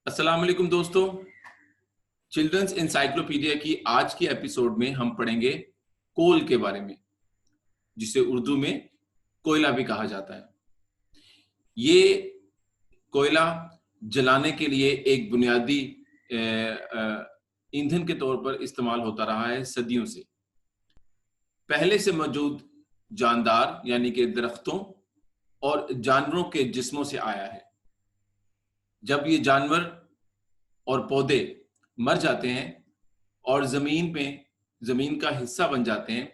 السلام علیکم دوستو، چلڈرنس انسائکلوپیڈیا کی آج کی ایپیسوڈ میں ہم پڑھیں گے کول کے بارے میں، جسے اردو میں کوئلہ بھی کہا جاتا ہے۔ یہ کوئلہ جلانے کے لیے ایک بنیادی ایندھن کے طور پر استعمال ہوتا رہا ہے صدیوں سے۔ پہلے سے موجود جاندار یعنی کہ درختوں اور جانوروں کے جسموں سے آیا ہے۔ جب یہ جانور اور پودے مر جاتے ہیں اور زمین کا حصہ بن جاتے ہیں،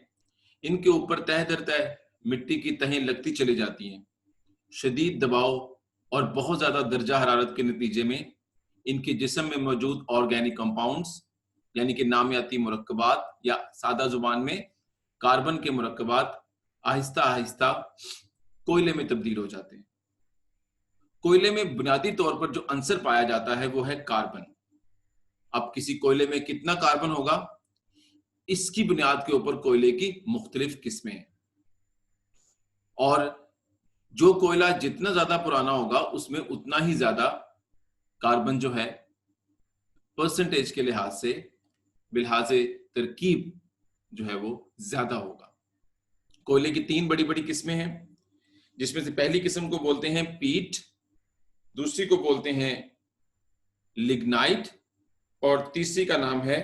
ان کے اوپر تہ در تہ مٹی کی تہیں لگتی چلی جاتی ہیں۔ شدید دباؤ اور بہت زیادہ درجہ حرارت کے نتیجے میں ان کے جسم میں موجود آرگینک کمپاؤنڈز یعنی کہ نامیاتی مرکبات یا سادہ زبان میں کاربن کے مرکبات آہستہ آہستہ کوئلے میں تبدیل ہو جاتے ہیں۔ کوئلے میں بنیادی طور پر جو عنصر پایا جاتا ہے وہ ہے کاربن۔ اب کسی کوئلے میں کتنا کاربن ہوگا، اس کی بنیاد کے اوپر کوئلے کی مختلف قسمیں ہیں، اور جو کوئلہ جتنا زیادہ پرانا ہوگا اس میں اتنا ہی زیادہ کاربن جو ہے پرسنٹیج کے لحاظ سے بلحاظ ترکیب جو ہے وہ زیادہ ہوگا۔ کوئلے کی 3 بڑی بڑی قسمیں ہیں، جس میں سے پہلی قسم کو بولتے ہیں پیٹ، دوسری کو بولتے ہیں لگنائٹ، اور تیسری کا نام ہے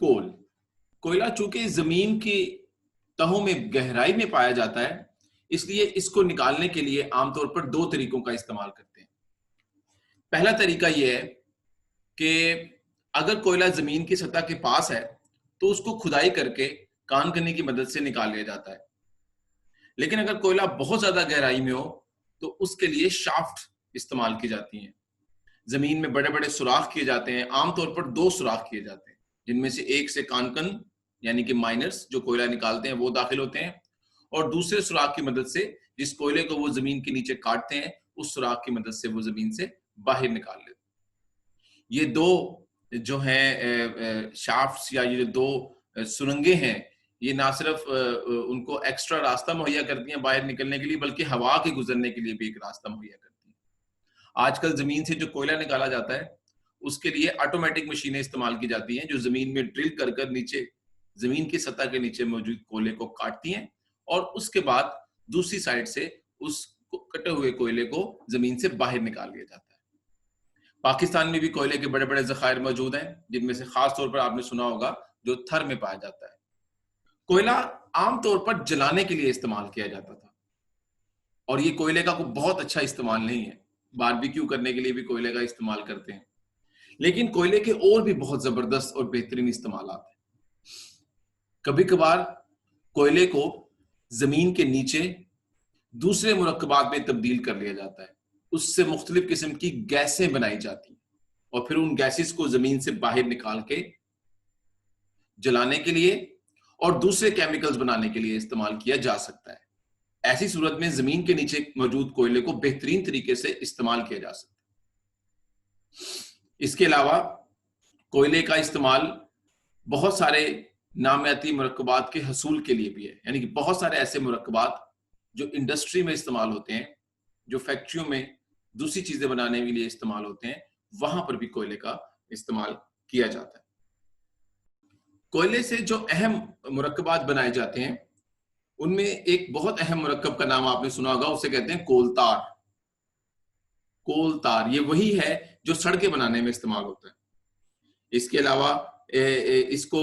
کول۔ کوئلہ چونکہ زمین کی تہوں میں گہرائی میں پایا جاتا ہے، اس لیے اس کو نکالنے کے لیے عام طور پر 2 طریقوں کا استعمال کرتے ہیں۔ پہلا طریقہ یہ ہے کہ اگر کوئلہ زمین کی سطح کے پاس ہے تو اس کو کھدائی کر کے کان کنی کی مدد سے نکال لیا جاتا ہے، لیکن اگر کوئلہ بہت زیادہ گہرائی میں ہو تو اس کے لیے شافٹ استعمال کی جاتی ہیں۔ زمین میں بڑے بڑے سوراخ کیے جاتے ہیں، عام طور پر 2 سوراخ کیے جاتے ہیں، جن میں سے ایک سے کانکن یعنی کہ مائنرز جو کوئلہ نکالتے ہیں وہ داخل ہوتے ہیں، اور دوسرے سوراخ کی مدد سے جس کوئلے کو وہ زمین کے نیچے کاٹتے ہیں اس سوراخ کی مدد سے وہ زمین سے باہر نکال لیتے ہیں۔ یہ 2 جو ہیں شافٹس یا یہ 2 سرنگیں ہیں، یہ نہ صرف ان کو ایکسٹرا راستہ مہیا کرتی ہیں باہر نکلنے کے لیے، بلکہ ہوا کے گزرنے کے لیے بھی ایک راستہ مہیا کرتی ہیں۔ آج کل زمین سے جو کوئلہ نکالا جاتا ہے اس کے لیے آٹومیٹک مشینیں استعمال کی جاتی ہیں، جو زمین میں ڈرل کر کر نیچے زمین کی سطح کے نیچے موجود کوئلے کو کاٹتی ہیں، اور اس کے بعد دوسری سائڈ سے اس کٹے ہوئے کوئلے کو زمین سے باہر نکال لیا جاتا ہے۔ پاکستان میں بھی کوئلے کے بڑے بڑے ذخائر موجود ہیں، جن میں سے خاص طور پر آپ نے سنا ہوگا جو تھر میں پایا جاتا ہے۔ کوئلہ عام طور پر جلانے کے لیے استعمال کیا جاتا تھا، اور یہ کوئلے کا کوئی بہت اچھا استعمال نہیں ہے۔ باربیکیو کرنے کے لیے بھی کوئلے کا استعمال کرتے ہیں، لیکن کوئلے کے اور بھی بہت زبردست اور بہترین استعمالات ہیں۔ کبھی کبھار کوئلے کو زمین کے نیچے دوسرے مرکبات میں تبدیل کر لیا جاتا ہے، اس سے مختلف قسم کی گیسیں بنائی جاتی ہیں، اور پھر ان گیسز کو زمین سے باہر نکال کے جلانے کے لیے اور دوسرے کیمیکلز بنانے کے لیے استعمال کیا جا سکتا ہے۔ ایسی صورت میں زمین کے نیچے موجود کوئلے کو بہترین طریقے سے استعمال کیا جا سکتا ہے۔ اس کے علاوہ کوئلے کا استعمال بہت سارے نامیاتی مرکبات کے حصول کے لیے بھی ہے، یعنی کہ بہت سارے ایسے مرکبات جو انڈسٹری میں استعمال ہوتے ہیں، جو فیکٹریوں میں دوسری چیزیں بنانے کے لیے استعمال ہوتے ہیں، وہاں پر بھی کوئلے کا استعمال کیا جاتا ہے۔ کوئلے سے جو اہم مرکبات بنائے جاتے ہیں ان میں ایک بہت اہم مرکب کا نام آپ نے سنا ہوگا، اسے کہتے ہیں کول تار۔ کول تار یہ وہی ہے جو سڑکیں بنانے میں استعمال ہوتا ہے۔ اس کے علاوہ اس کو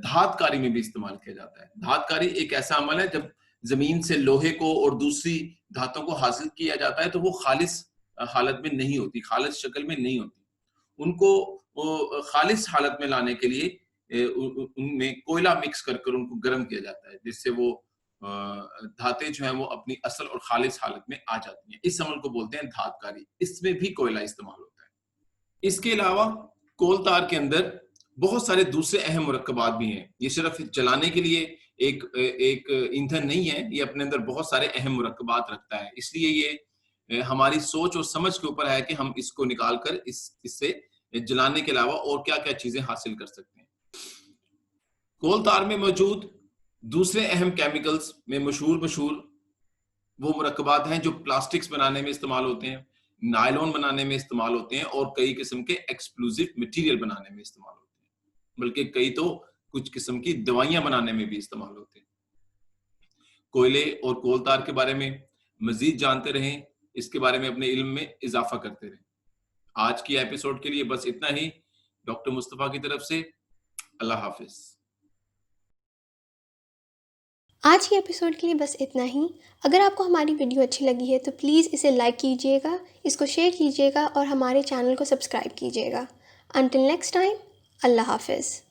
دھات کاری میں بھی استعمال کیا جاتا ہے۔ دھات کاری ایک ایسا عمل ہے جب زمین سے لوہے کو اور دوسری دھاتوں کو حاصل کیا جاتا ہے تو وہ خالص حالت میں نہیں ہوتی، خالص شکل میں نہیں ہوتی۔ ان کو خالص حالت میں لانے کے لیے ان میں کوئلہ مکس کر کر ان کو گرم کیا جاتا ہے، جس سے وہ دھاتیں جو ہیں وہ اپنی اصل اور خالص حالت میں آ جاتی ہیں۔ اس عمل کو بولتے ہیں دھات کاری، اس میں بھی کوئلہ استعمال ہوتا ہے۔ اس کے علاوہ کول تار کے اندر بہت سارے دوسرے اہم مرکبات بھی ہیں۔ یہ صرف جلانے کے لیے ایک ایندھن نہیں ہے، یہ اپنے اندر بہت سارے اہم مرکبات رکھتا ہے، اس لیے یہ ہماری سوچ اور سمجھ کے اوپر ہے کہ ہم اس کو نکال کر اس سے جلانے کے علاوہ اور کیا کیا چیزیں حاصل کر سکتے ہیں۔ کول تار میں موجود دوسرے اہم کیمیکلز میں مشہور وہ مرکبات ہیں جو پلاسٹکس بنانے میں استعمال ہوتے ہیں، نائلون بنانے میں استعمال ہوتے ہیں اور کئی قسم کے ایکسپلوزیو مٹیریل بنانے میں استعمال ہوتے ہیں، بلکہ کئی تو کچھ قسم کی دوائیاں بنانے میں بھی استعمال ہوتے ہیں۔ کوئلے اور کول تار کے بارے میں مزید جانتے رہیں، اس کے بارے میں اپنے علم میں اضافہ کرتے رہیں۔ آج کی ایپیسوڈ کے لیے بس اتنا ہی۔ ڈاکٹر مصطفیٰ کی طرف سے اللہ حافظ۔ آج کے ایپیسوڈ کے لیے بس اتنا ہی۔ اگر آپ کو ہماری ویڈیو اچھی لگی ہے تو پلیز اسے لائک کیجیے گا، اس کو شیئر کیجیے گا اور ہمارے چینل کو سبسکرائب کیجیے گا۔ انٹل نیکسٹ ٹائم، اللہ حافظ۔